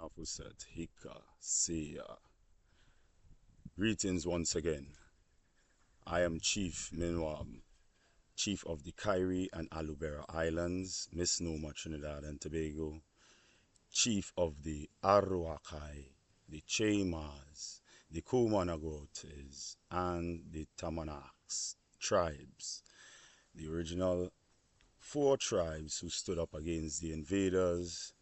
Nafuset Hika Seya. Greetings once again. I am Chief Min Waab, Chief of the Kairi and Alubera Islands, misnomer-Trinidad and Tobago, Chief of the Aruakai, the Chemas, the Kumanagotes, and the Tamanaks tribes, the original 4 tribes who stood up against the invaders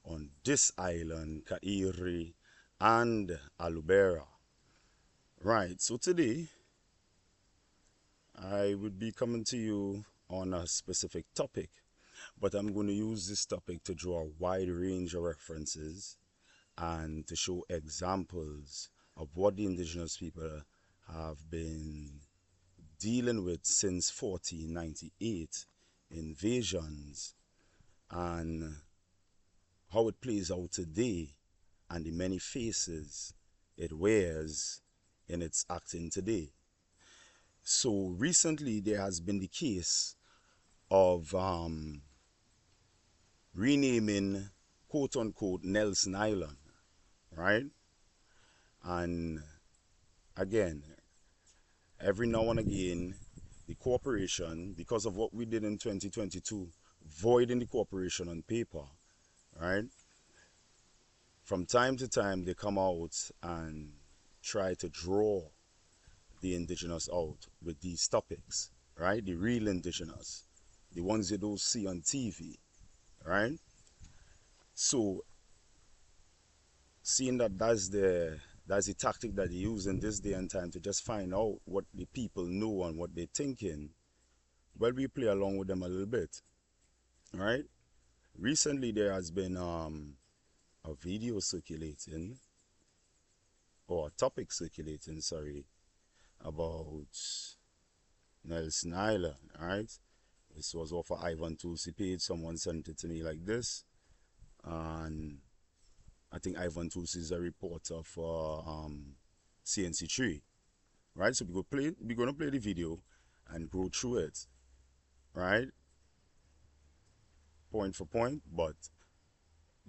on this island, Kairi and Alubera. Right, so today I would be coming to you on a specific topic, but I'm going to use this topic to draw a wide range of references and to show examples of what the indigenous people have been dealing with since 1498 invasions, and how it plays out today and the many faces it wears in its acting today. So recently there has been the case of renaming quote-unquote Nelson Island, right? And again, every now and again, the corporation, because of what we did in 2022, voiding the corporation on paper, right? From time to time, they come out and try to draw the indigenous out with these topics, right? The real indigenous, the ones you don't see on TV, right? So, seeing that that's the tactic that they use in this day and time to just find out what the people know and what they're thinking, well, we play along with them a little bit, right? Recently, there has been a video circulating, or a topic circulating, sorry, about Nelson Island, right? This was off of Ivan Tulsi page. Someone sent it to me like this, and I think Ivan Tulsi is a reporter for CNC3, right? So we're going to play the video and go through it, right? Point for point, but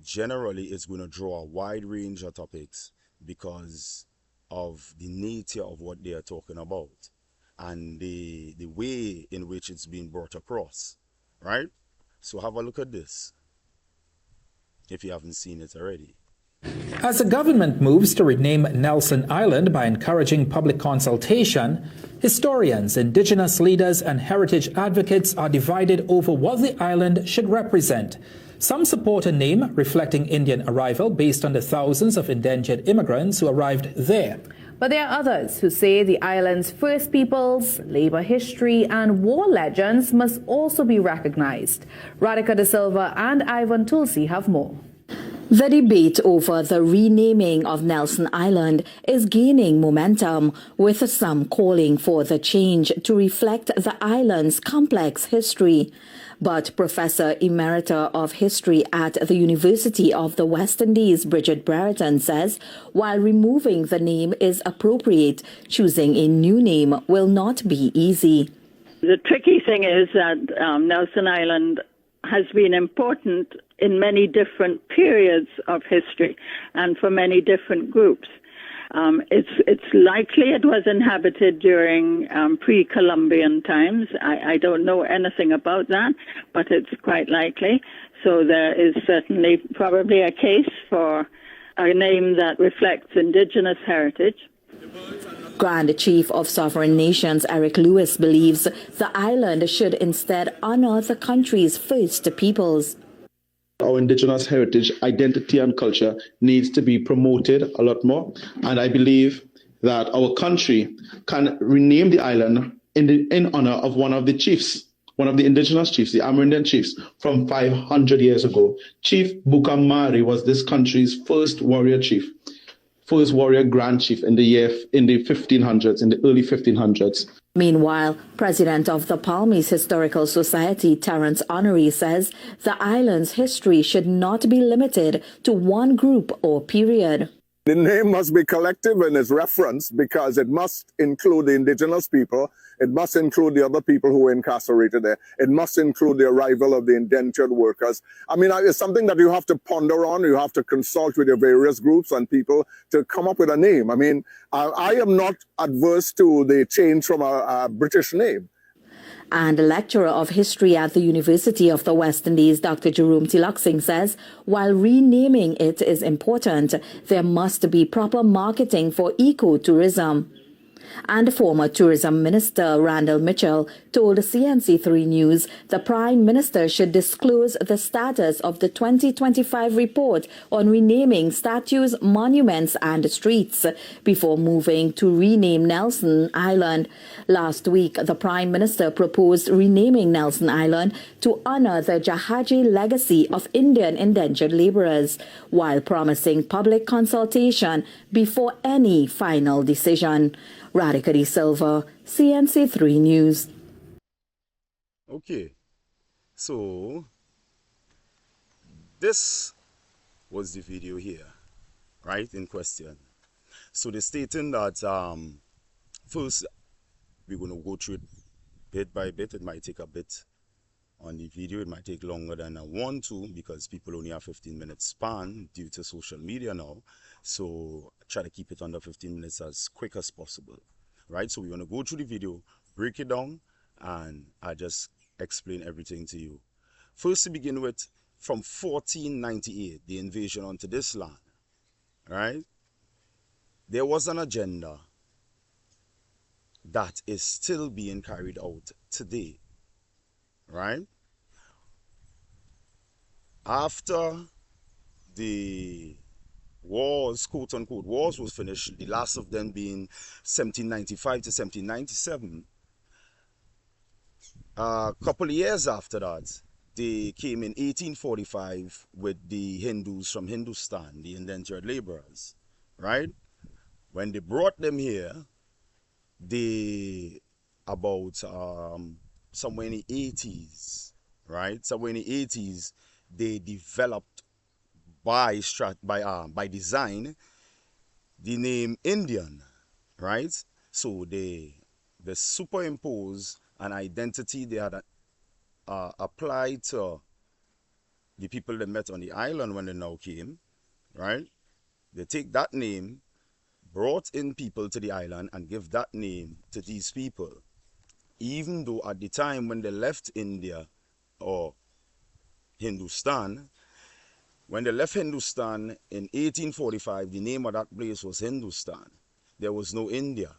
generally it's going to draw a wide range of topics because of the nature of what they are talking about and the way in which it's being brought across, right? So have a look at this if you haven't seen it already. As the government moves to rename Nelson Island by encouraging public consultation, historians, indigenous leaders, and heritage advocates are divided over what the island should represent. Some support a name reflecting Indian arrival based on the thousands of indentured immigrants who arrived there. But there are others who say the island's First Peoples, labor history, and war legends must also be recognized. Radhika De Silva and Ivan Tulsi have more. The debate over the renaming of Nelson Island is gaining momentum, with some calling for the change to reflect the island's complex history. But Professor Emerita of History at the University of the West Indies, Bridget Brereton, says while removing the name is appropriate, choosing a new name will not be easy. The tricky thing is that Nelson Island has been important in many different periods of history and for many different groups. It's likely it was inhabited during pre-Columbian times. I don't know anything about that, but it's quite likely. So there is certainly probably a case for a name that reflects indigenous heritage. Grand Chief of Sovereign Nations Eric Lewis believes the island should instead honor the country's first peoples. Our indigenous heritage, identity and culture needs to be promoted a lot more. And I believe that our country can rename the island in honor of one of the chiefs, one of the indigenous chiefs, the Amerindian chiefs from 500 years ago. Chief Bukamari was this country's first warrior chief, first warrior grand chief in the 1500s, in the early 1500s. Meanwhile, President of the Palmies Historical Society, Terence Honoré, says the island's history should not be limited to one group or period. The name must be collective in its reference because it must include the indigenous people. It must include the other people who were incarcerated there. It must include the arrival of the indentured workers. I mean, it's something that you have to ponder on. You have to consult with your various groups and people to come up with a name. I mean, I am not adverse to the change from a British name. And lecturer of history at the University of the West Indies, Dr. Jerome Tiloksing, says while renaming it is important, there must be proper marketing for ecotourism. And former Tourism Minister Randall Mitchell told CNC3 News the Prime Minister should disclose the status of the 2025 report on renaming statues, monuments and streets before moving to rename Nelson Island. Last week, the Prime Minister proposed renaming Nelson Island to honor the Jahaji legacy of Indian indentured laborers, while promising public consultation before any final decision. Radhika De Silva, CNC3 News. Okay, so this was the video here, right, in question. So they're stating that first we're going to go through it bit by bit. It might take a bit on the video. It might take longer than I want to because people only have 15-minute span due to social media now. So try to keep it under 15 minutes as quick as possible, right? So we're going to go through the video, break it down, and I just explain everything to you. First, to begin with, from 1498, the invasion onto this land, right? There was an agenda that is still being carried out today, right? After the wars, quote unquote, wars was finished, the last of them being 1795 to 1797. A couple of years after that, they came in 1845 with the Hindus from Hindustan, the indentured laborers, right? When they brought them here, they about somewhere in the 80s, right? Somewhere in the 80s, they developed by design the name Indian, right? So they superimpose an identity they had applied to the people they met on the island when they now came, right? They take that name, brought in people to the island, and give that name to these people. Even though at the time when they left India or Hindustan, when they left Hindustan in 1845, the name of that place was Hindustan. There was no India,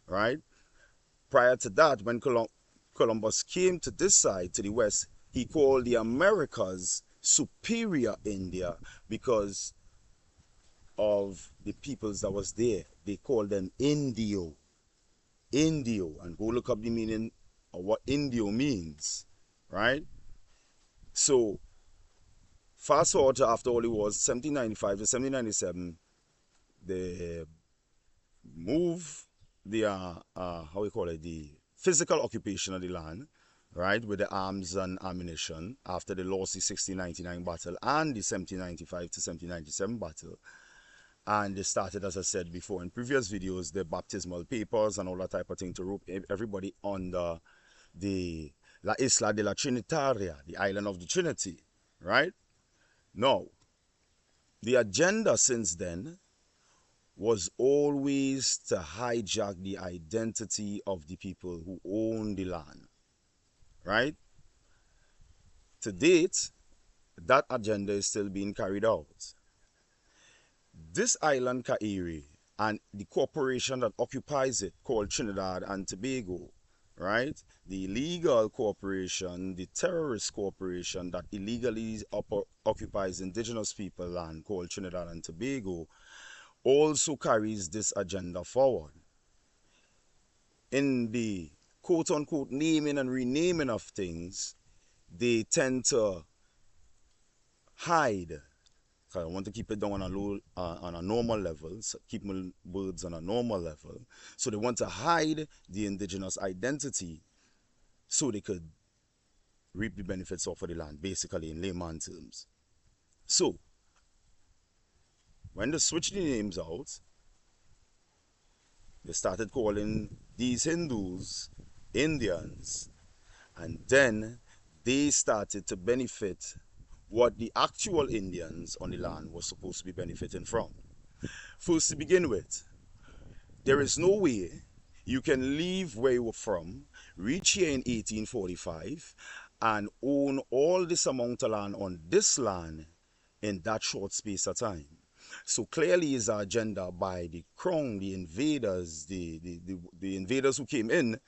right? Prior to that, when Columbus came to this side, to the west, he called the Americas Superior India because of the peoples that was there. They called them Indio. Indio. And go look up the meaning of what Indio means, right? So, fast forward to after all it was 1795 to 1797, they move the how we call it, the physical occupation of the land, right, with the arms and ammunition after they lost the 1699 battle and the 1795 to 1797 battle. And they started, as I said before in previous videos, the baptismal papers and all that type of thing to rope everybody under the La Isla de la Trinitaria, the island of the Trinity, right? Now, the agenda since then was always to hijack the identity of the people who own the land, right? To date, that agenda is still being carried out. This island, Kairi, and the corporation that occupies it, called Trinidad and Tobago, right? The illegal corporation, the terrorist corporation that illegally occupies indigenous people land, called Trinidad and Tobago, also carries this agenda forward. In the quote-unquote naming and renaming of things, they tend to hide. I want to keep it down on a low, on a normal level, so keep my words on a normal level. So they want to hide the indigenous identity so they could reap the benefits off of the land, basically in layman terms. So When they switched the names out, they started calling these Hindus Indians, and then they started to benefit what the actual Indians on the land were supposed to be benefiting from. First, to begin with, there is no way you can leave where you were from, reach here in 1845, and own all this amount of land on this land in that short space of time. So clearly is an agenda by the crown, the invaders, the invaders who came in,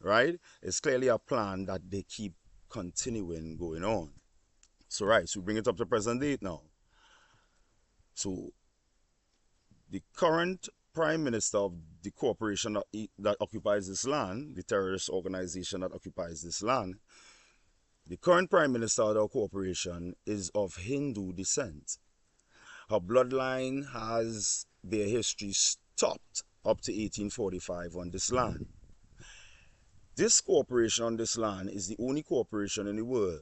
right? It's clearly a plan that they keep continuing going on. So right, so we bring it up to present date now. So the current prime minister of the corporation that occupies this land, the terrorist organization that occupies this land, the current prime minister of the corporation is of Hindu descent. Her bloodline has their history stopped up to 1845 on this land. This corporation on this land is the only corporation in the world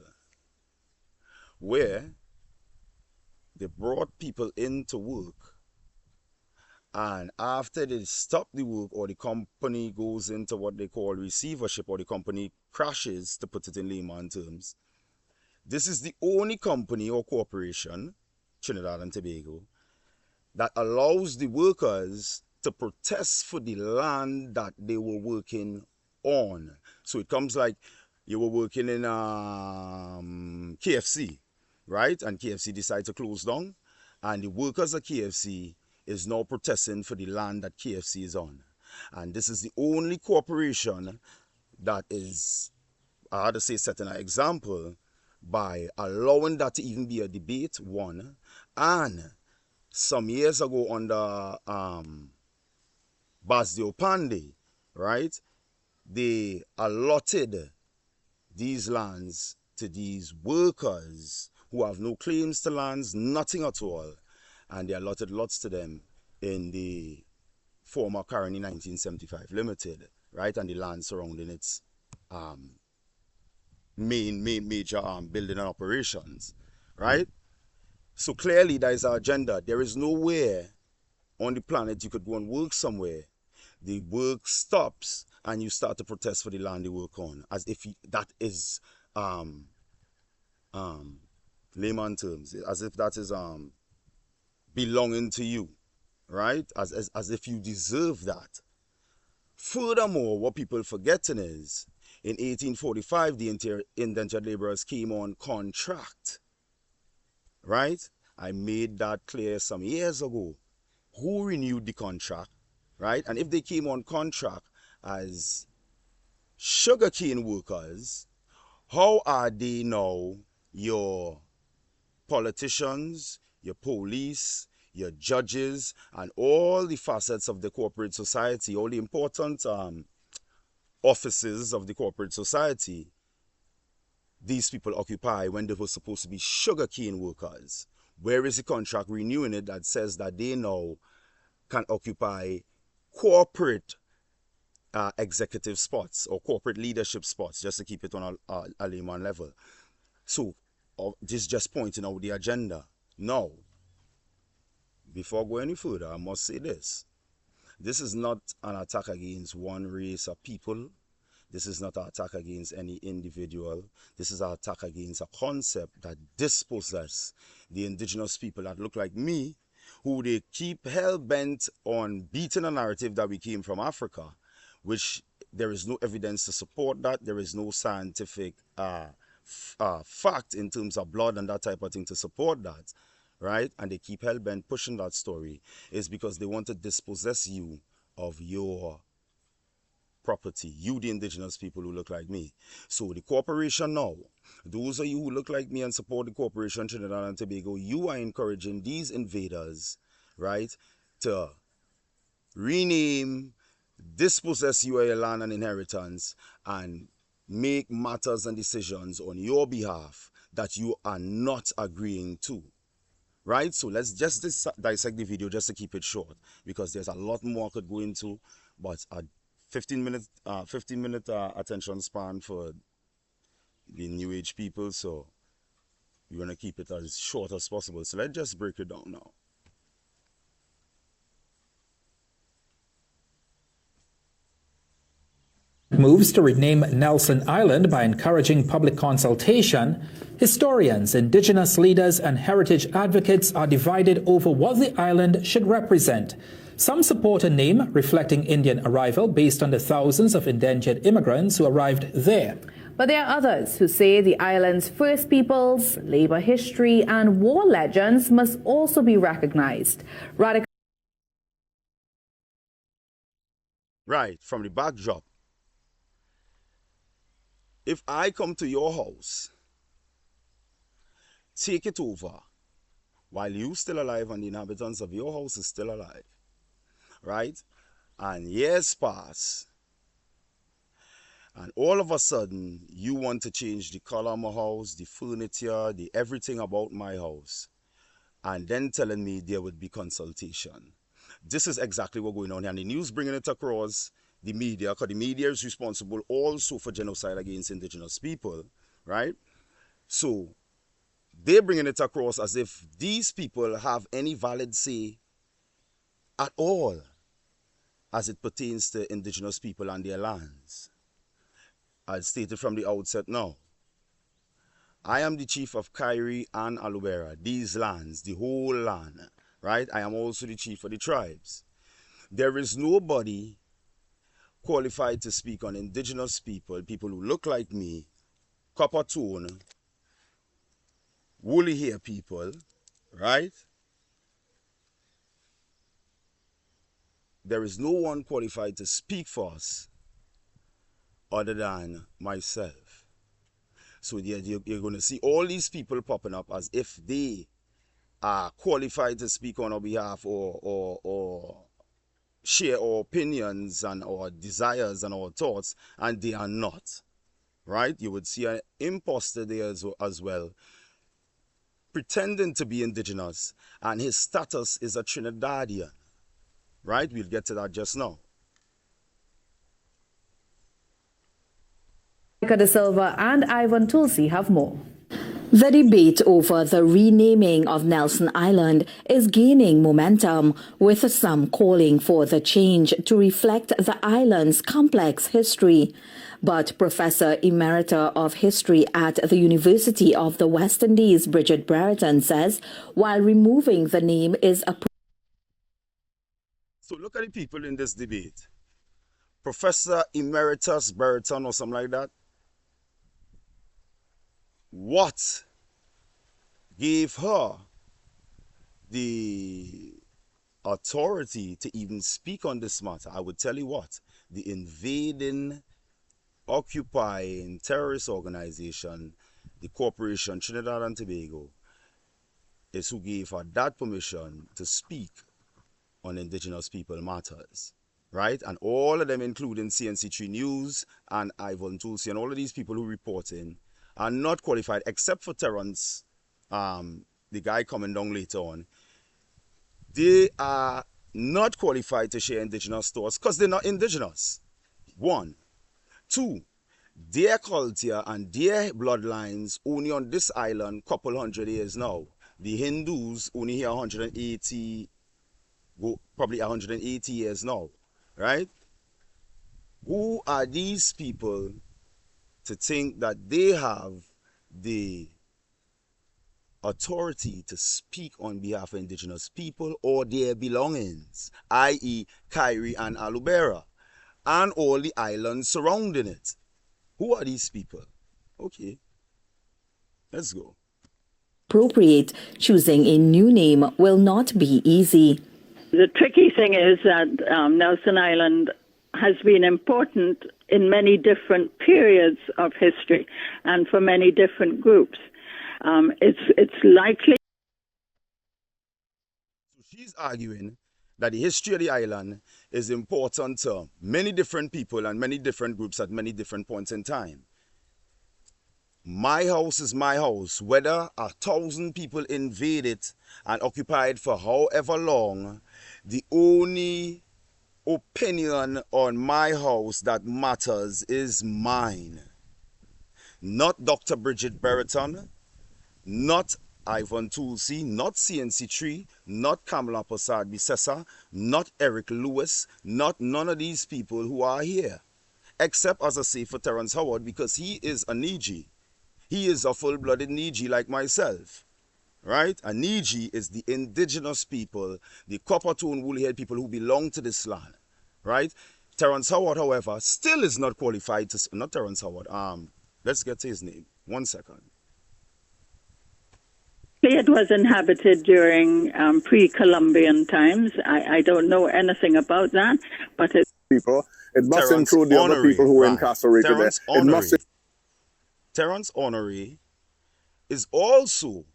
where they brought people in to work, and after they stop the work or the company goes into what they call receivership, or the company crashes, to put it in layman terms, this is the only company or corporation, Trinidad and Tobago, that allows the workers to protest for the land that they were working on. So it comes like you were working in KFC, right? And KFC decide to close down, and the workers at KFC is now protesting for the land that KFC is on. And this is the only corporation that is, I had to say, setting an example by allowing that to even be a debate, one. And some years ago under Basdio Pandey, right, they allotted these lands to these workers who have no claims to lands, nothing at all. And they allotted lots to them in the former Kairi 1975 Limited, right, and the land surrounding its major building and operations, right? So clearly there is an agenda. There is nowhere on the planet you could go and work somewhere. The work stops and you start to protest for the land you work on, as if that is layman terms, as if that is belonging to you, right? As if you deserve that. Furthermore, what people forgetting is, in 1845, the indentured laborers came on contract, right? I made that clear some years ago. Who renewed the contract, right? And if they came on contract as sugarcane workers, how are they now your politicians, your police, your judges, and all the facets of the corporate society, all the important offices of the corporate society, these people occupy when they were supposed to be sugarcane workers? Where is the contract renewing it that says that they now can occupy corporate executive spots or corporate leadership spots, just to keep it on a layman level? So this is just pointing out the agenda. Now, before I go any further, I must say this. This is not an attack against one race of people. This is not an attack against any individual. This is an attack against a concept that dispossesses the indigenous people that look like me, who they keep hell-bent on beating a narrative that we came from Africa, which there is no evidence to support that. There is no scientific fact in terms of blood and that type of thing to support that, right? And they keep hell-bent pushing that story. Is because they want to dispossess you of your property, you the indigenous people who look like me. So the corporation now, those of you who look like me and support the corporation Trinidad and Tobago, you are encouraging these invaders, right, to rename, dispossess you of your land and inheritance, and make matters and decisions on your behalf that you are not agreeing to. Right? So let's just dissect the video just to keep it short, because there's a lot more I could go into, but a 15-minute attention span for the new age people, so we want to keep it as short as possible. So let's just break it down now. moves to rename Nelson Island by encouraging public consultation, historians, indigenous leaders, and heritage advocates are divided over what the island should represent. Some support a name reflecting Indian arrival based on the thousands of indentured immigrants who arrived there. But there are others who say the island's first peoples, labor history, and war legends must also be recognized. Right, from the backdrop. If I come to your house, take it over while you're still alive and the inhabitants of your house is still alive, right? And years pass, and all of a sudden you want to change the color of my house, the furniture, the everything about my house, and then telling me there would be consultation. This is exactly what's going on here, and the news bringing it across the media, because the media is responsible also for genocide against indigenous people, right? So they're bringing it across as if these people have any valid say at all as it pertains to indigenous people and their lands. I'll state it from the outset now. I am the chief of Kairi and Alubera, these lands, the whole land, right? I am also the chief of the tribes. There is nobody qualified to speak on indigenous people, people who look like me, copper tone, woolly hair people, right? There is no one qualified to speak for us other than myself. So you're going to see all these people popping up as if they are qualified to speak on our behalf or share our opinions and our desires and our thoughts, and they are not, right? You would see an imposter there as well, pretending to be indigenous, and his status is a Trinidadian, right? We'll get to that just now. De Silva and Ivan Tulsi have more. The debate over the renaming of Nelson Island is gaining momentum, with some calling for the change to reflect the island's complex history. But Professor Emerita of History at the University of the West Indies, Bridget Brereton, says while removing the name is a... So look at the people in this debate. Professor Emeritus Brereton or something like that. What gave her the authority to even speak on this matter? I would tell you what, the invading, occupying terrorist organization, the corporation Trinidad and Tobago, is who gave her that permission to speak on indigenous people matters, right? And all of them, including CNC3 News and Ivan Tulsi and all of these people who report in, are not qualified, except for Terrence, the guy coming down later on. They are not qualified to share indigenous thoughts because they're not indigenous. One. Two, their culture and their bloodlines only on this island couple hundred years now. The Hindus only here 180, probably 180 years now, right? Who are these people to think that they have the authority to speak on behalf of indigenous people or their belongings, i.e. Kairi and Alubera, and all the islands surrounding it? Who are these people? Okay, let's go. Appropriate, choosing a new name will not be easy. The tricky thing is that Nelson Island has been important in many different periods of history and for many different groups. It's likely. So she's arguing that the history of the island is important to many different people and many different groups at many different points in time. My house is my house. Whether 1,000 people invade it and occupy it for however long, the only opinion on my house that matters is mine. Not Dr. Bridget Brereton, not Ivan Tulsi, not CNC3, not Kamala Prasad Bisesa, not Eric Lewis, not none of these people who are here. except, as I say, for Terrence Howard, because he is a Niji. He is a full-blooded Niji like myself, right? A Niji is the indigenous people, the copper-tone woolly-haired people who belong to this land, right? Terrence Howard, however, still is not qualified to, not Terrence Howard, let's get to his name, 1 second. It was inhabited during pre-Columbian times. I don't know anything about that, but it people. It must Terrence include the other Honoré, people who were right. incarcerated Terrence there. It must Honoré. Terrence Honoré is also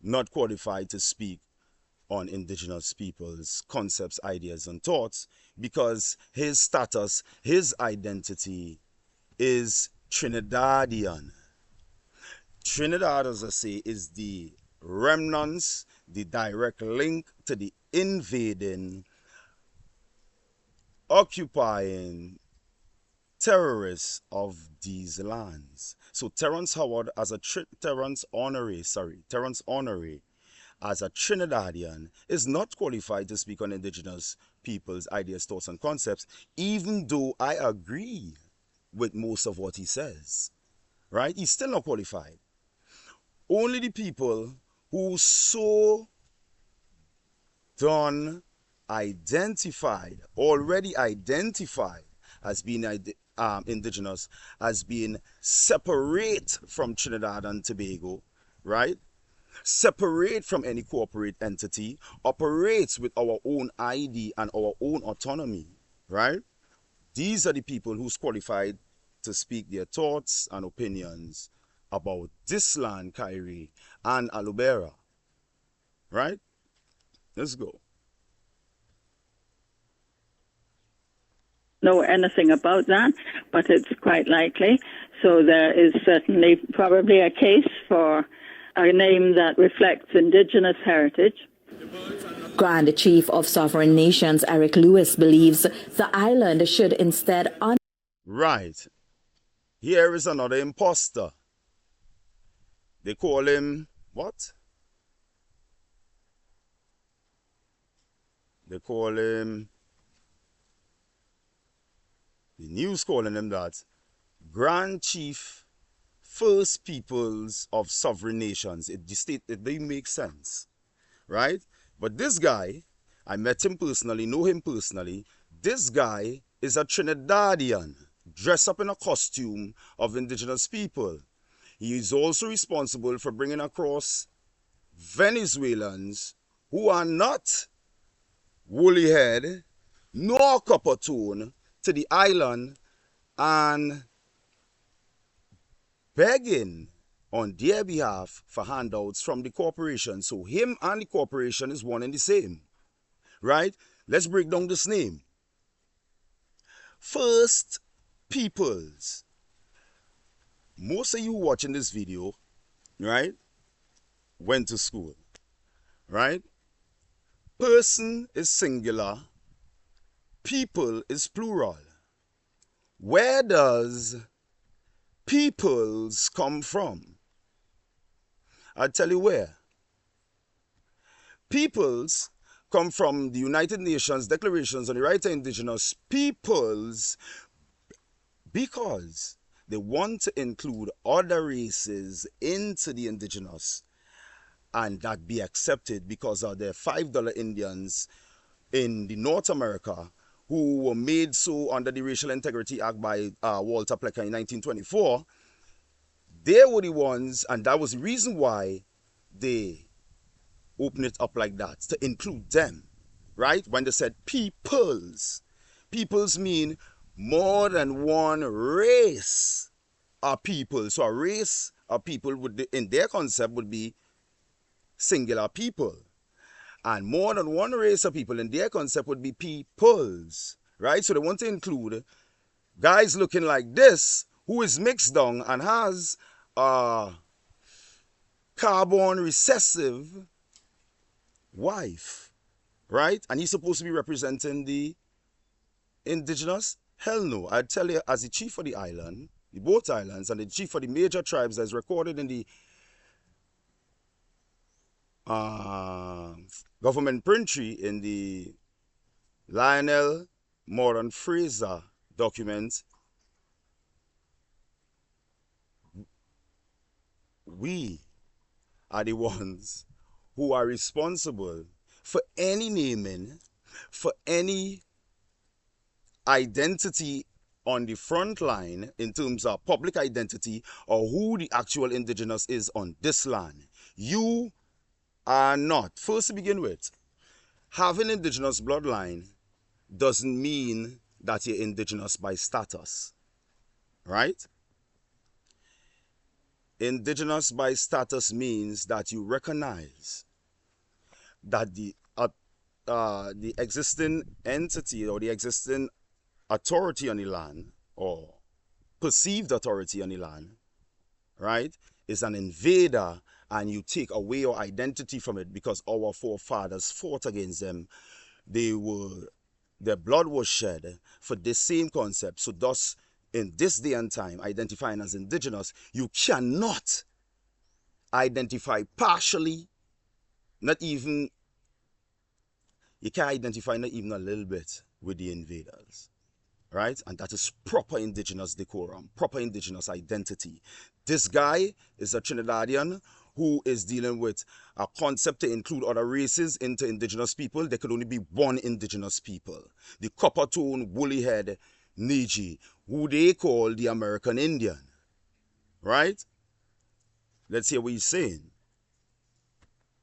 not qualified to speak on indigenous people's concepts, ideas, and thoughts because his status, his identity is Trinidadian. Trinidad, as I say, is the remnants, the direct link to the invading, occupying terrorists of these lands. So Terrence Howard as a Terrence Honoré as a Trinidadian is not qualified to speak on indigenous people's ideas, thoughts, and concepts, even though I agree with most of what he says. Right? He's still not qualified. Only the people who so done already identified as being indigenous, as being separate from Trinidad and Tobago, right? Separate from any corporate entity, operates with our own ID and our own autonomy, right? These are the people who's qualified to speak their thoughts and opinions about this land, Kairi, and Alubera, right? Let's go. know anything about that, but it's quite likely. So there is certainly probably a case for a name that reflects Indigenous heritage. Grand Chief of Sovereign Nations Eric Lewis believes the island should instead honor. Right. Here is another imposter. They call him what? They call him, the news calling him that, Grand Chief First Peoples of Sovereign Nations. It didn't make sense, right? But this guy, I met him personally, know him personally. This guy is a Trinidadian, dressed up in a costume of indigenous people. He is also responsible for bringing across Venezuelans who are not woolly head nor copper tone to the island and begging on their behalf for handouts from the corporation. So him and the corporation is one and the same, right? Let's break down this name. First Peoples. Most of you watching this video, right, went to school, right? Person is singular, people is plural. Where does peoples come from? I'll tell you where. Peoples come from the United Nations Declarations on the Right of Indigenous Peoples because they want to include other races into the indigenous and that be accepted because of the $5 Indians in the North America who were made so under the Racial Integrity Act by Walter Plecker in 1924. They were the ones, and that was the reason why they opened it up like that, to include them, right? When they said peoples. Peoples mean more than one race of people. So a race of people would, in their concept, would be singular people. And more than one race of people in their concept would be peoples, right? So they want to include guys looking like this who is mixed down and has a carbon recessive wife, right? And he's supposed to be representing the indigenous? Hell no. I'd tell you, as the chief of the island, the both islands, and the chief of the major tribes that's recorded in the government printry in the Lionel Moran Fraser document, we are the ones who are responsible for any naming, for any identity on the front line in terms of public identity or who the actual indigenous is on this land. You are not. First to begin with, having indigenous bloodline doesn't mean that you're indigenous by status, right? Indigenous by status means that you recognize that the existing entity or the existing authority on the land or perceived authority on the land, right, is an invader, and you take away your identity from it because our forefathers fought against them. Their blood was shed for this same concept. So thus, in this day and time, identifying as indigenous, you cannot identify partially, you can't identify not even a little bit with the invaders, right? And that is proper indigenous decorum, proper indigenous identity. This guy is a Trinidadian who is dealing with a concept to include other races into indigenous people. There could only be one indigenous people. The copper-tone, woolly-head Niji, who they call the American Indian, right? Let's hear what he's saying.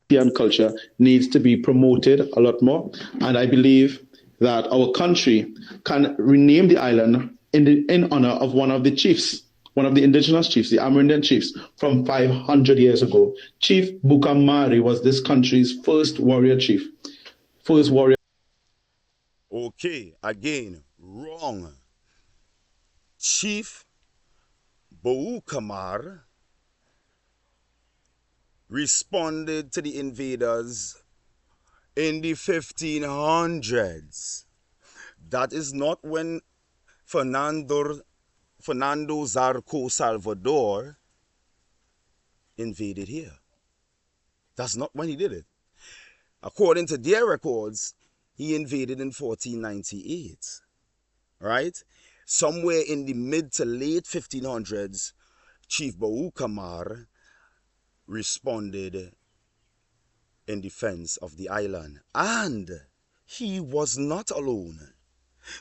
And culture needs to be promoted a lot more. And I believe that our country can rename the island in honor of one of the chiefs, one of the indigenous chiefs, the Amerindian chiefs from 500 years ago. Chief Bukamari was this country's first warrior chief. First warrior. Okay, again, wrong. Chief Bukamar responded to the invaders in the 1500s. That is not when Fernando Zarco Salvador invaded here. That's not when he did it. According to their records, he invaded in 1498, right? Somewhere in the mid to late 1500s, Chief Bukamar responded in defense of the island. And he was not alone.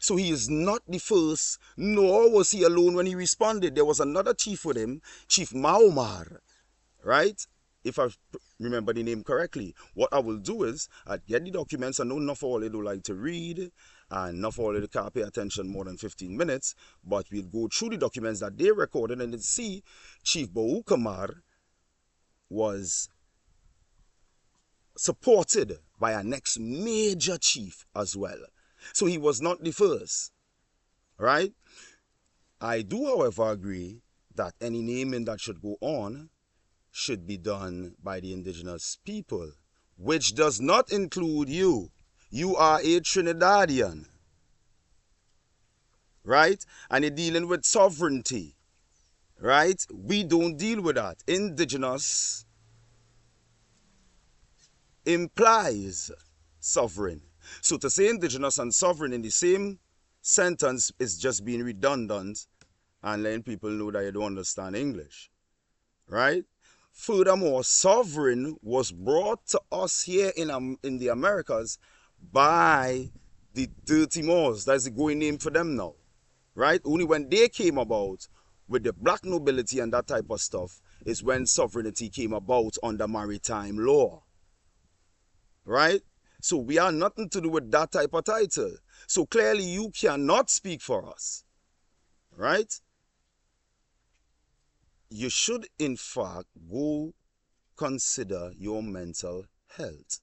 So he is not the first, nor was he alone when he responded. There was another chief with him, Chief Maomar, right? If I remember the name correctly. What I will do is, I'll get the documents. I know not for all they do like to read, and not for all they can't pay attention more than 15 minutes, but we'll go through the documents that they recorded and then see Chief Bukamar was supported by a next major chief as well. So he was not the first, right? I do, however, agree that any naming that should go on should be done by the indigenous people, which does not include you. You are a Trinidadian, right? And you're dealing with sovereignty, right? We don't deal with that. Indigenous implies sovereign. So to say indigenous and sovereign in the same sentence is just being redundant and letting people know that you don't understand English, right? Furthermore, sovereign was brought to us here in the Americas by the Dirty Moors. That's the going name for them now, right? Only when they came about with the black nobility and that type of stuff is when sovereignty came about under maritime law, right? So we are nothing to do with that type of title. So clearly you cannot speak for us, right? You should, in fact, go consider your mental health.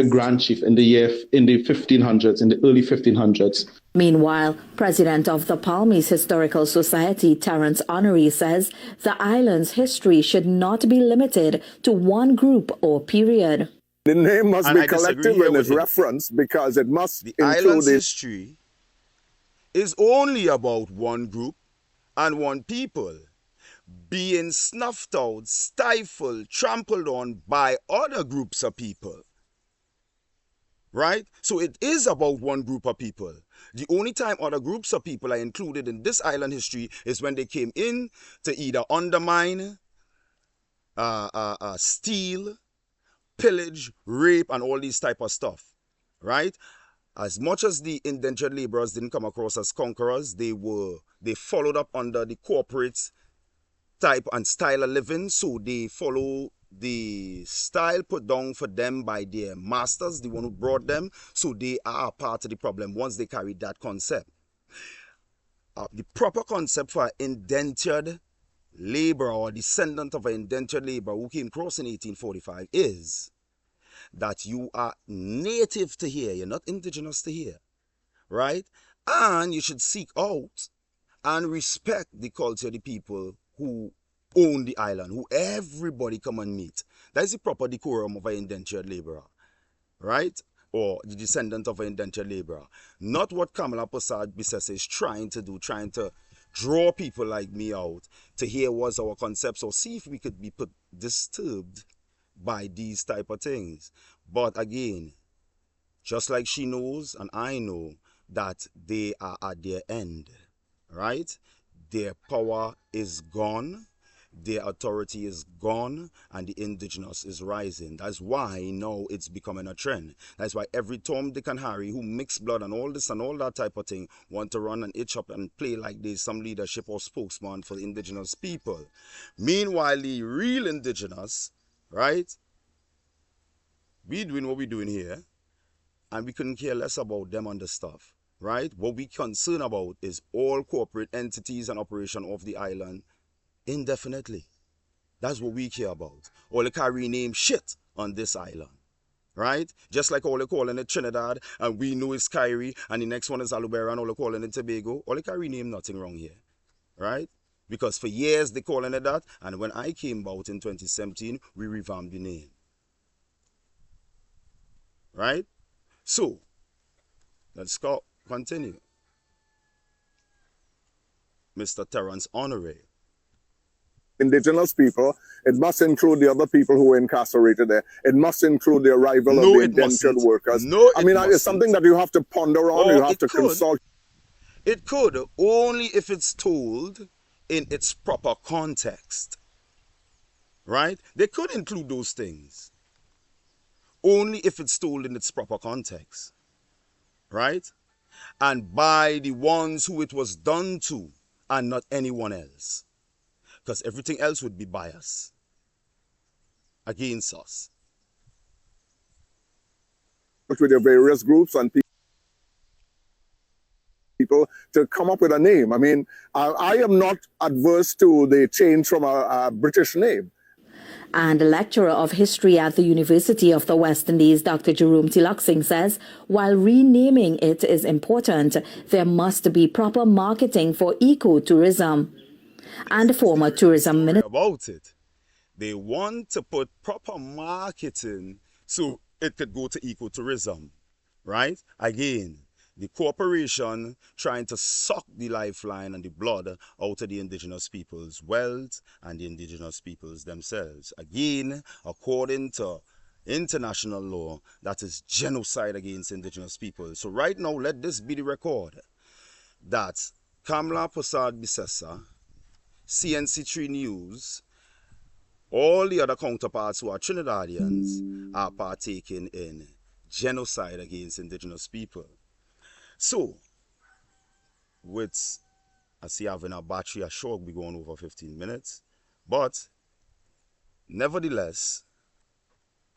Grand chief in the 1500s, in the early 1500s. Meanwhile, president of the Palmies Historical Society, Terence Honoré, says the island's history should not be limited to one group or period. The name must be collective in its reference because it must include the island's history is only about one group and one people being snuffed out, stifled, trampled on by other groups of people. Right? So it is about one group of people. The only time other groups of people are included in this island history is when they came in to either undermine, steal, pillage, rape, and all these type of stuff, right? As much as the indentured laborers didn't come across as conquerors, they followed up under the corporate type and style of living, so they follow the style put down for them by their masters, the one who brought them, so they are part of the problem once they carry that concept. The proper concept for an indentured laborer or descendant of an indentured laborer who came across in 1845 is that you are native to here, you're not indigenous to here, right? And you should seek out and respect the culture of the people who own the island, who everybody come and meet. That is the proper decorum of an indentured laborer, right? Or the descendant of an indentured laborer. Not what Kamala Prasad-Bissessa is trying to do, trying to draw people like me out to hear what's our concepts or see if we could be disturbed by these type of things. But again, just like she knows and I know that they are at their end, right? Their power is gone, their authority is gone, and the indigenous is rising. That's why now it's becoming a trend. That's why every Tom, Dick, and Harry who mix blood and all this and all that type of thing want to run and itch up and play like there's some leadership or spokesman for the indigenous people. Meanwhile, the real indigenous, right? We doing what we're doing here, and we couldn't care less about them and the stuff, right? What we concerned about is all corporate entities and operation of the island indefinitely. That's what we care about. All the Kairi name shit on this island, right? Just like all they calling it Trinidad, and we know it's Kairi, and the next one is Alubera, and all they calling it Tobago. All the Kairi name nothing wrong here, right? Because for years they calling it that, and when I came about in 2017, we revamped the name. Right? So, let's go continue. Mr. Terence Honore. Indigenous people, it must include the other people who were incarcerated there. It must include the arrival of the indentured workers. No, I mean, it's something that you have to ponder on, you have to consult. It could, only if it's told in its proper context. Right? They could include those things. Only if it's told in its proper context, right? And by the ones who it was done to, and not anyone else. Because everything else would be biased against us. With your various groups and people to come up with a name. I mean, I am not adverse to the change from a British name. And a lecturer of history at the University of the West Indies, Dr. Jerome Tiloxing, says while renaming it is important, there must be proper marketing for ecotourism. And former tourism minister about it, they want to put proper marketing so it could go to ecotourism, right? Again, the corporation trying to suck the lifeline and the blood out of the indigenous people's wealth and the indigenous peoples themselves. Again, according to international law, that is genocide against indigenous people. So right now, let this be the record that Kamala Prasad-Bissessa, CNC3 News, all the other counterparts who are Trinidadians are partaking in genocide against indigenous people. So, I see having a battery, a show will be going over 15 minutes. But, nevertheless,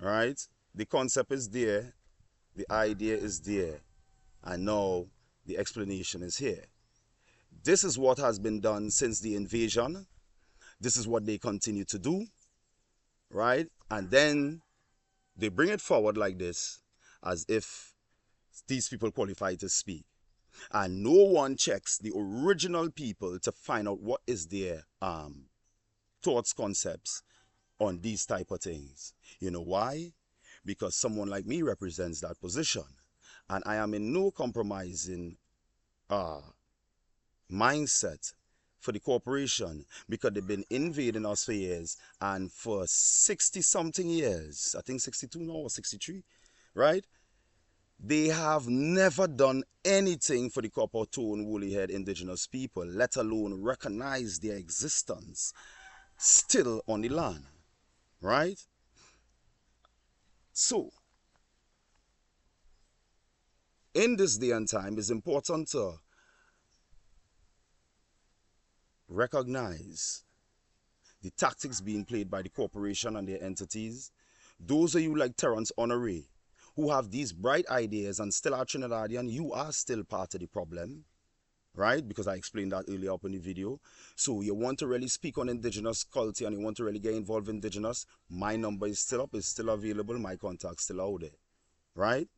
right, the concept is there, the idea is there, and now the explanation is here. This is what has been done since the invasion. This is what they continue to do, right? And then they bring it forward like this, as if these people qualify to speak. And no one checks the original people to find out what is their thoughts, concepts on these type of things. You know why? Because someone like me represents that position. And I am in no compromising mindset for the corporation, because they've been invading us for years, and for 60 something years, I think 62 now or 63, right? They have never done anything for the copper tone woolly head indigenous people, let alone recognize their existence still on the land, right? So, in this day and time, it's important to recognize the tactics being played by the corporation and their entities. Those of you like Terence Honore, who have these bright ideas and still are Trinidadian, you are still part of the problem, right? Because I explained that earlier up in the video. So you want to really speak on indigenous culture and you want to really get involved in indigenous, my number is still up, it's still available, my contact's still out there, right?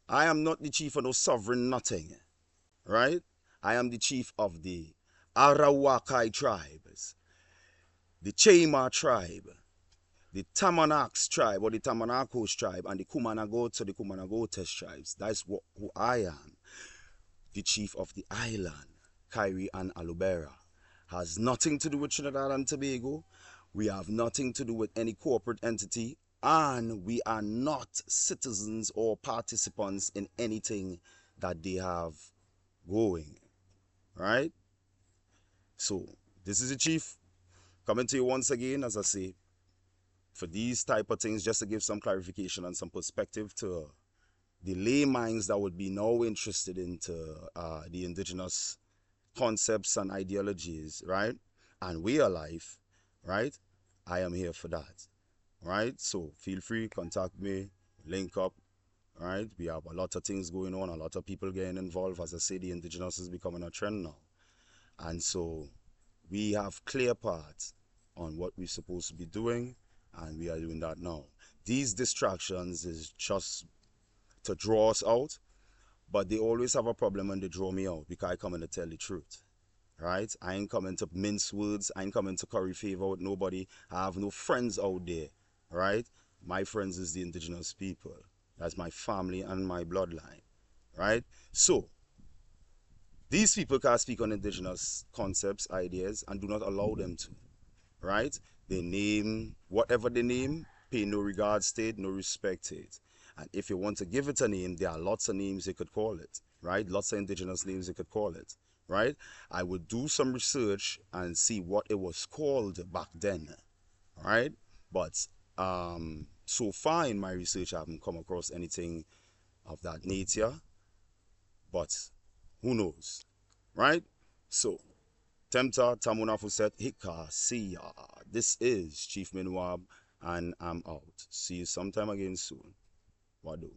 I am not the chief of no sovereign nothing, right? I am the chief of the Arawakai tribes, the Chema tribe, the Tamanax tribe or the Tamanakos tribe, and the Kumanagotes or the Kumanagotes tribes. That's who I am. The chief of the island, Kairi and Alubera. Has nothing to do with Trinidad and Tobago. We have nothing to do with any corporate entity, and we are not citizens or participants in anything that they have going, right? So this is the chief coming to you once again, as I say, for these type of things, just to give some clarification and some perspective to the layminds that would be now interested into the indigenous concepts and ideologies, right? And way of life, right? I am here for that, right? So feel free, contact me, link up, right? We have a lot of things going on, a lot of people getting involved. As I say, the indigenous is becoming a trend now. And so we have clear paths on what we're supposed to be doing, and we are doing that now. These distractions is just to draw us out, but they always have a problem when they draw me out, because I come in to tell the truth, right? I ain't coming to mince words. I ain't coming to curry favor with nobody. I have no friends out there, right? My friends is the indigenous people. That's my family and my bloodline, right? So these people can't speak on indigenous concepts, ideas, and do not allow them to, right? They name whatever they name, pay no regards to it, no respect to it. And if you want to give it a name, there are lots of names you could call it, right? Lots of indigenous names you could call it, right? I would do some research and see what it was called back then, right? But so far in my research, I haven't come across anything of that nature, but who knows, right? So, Temta Tamuna Fuset Hika Siya. This is Chief Min Waab, and I'm out. See you sometime again soon. Wadu.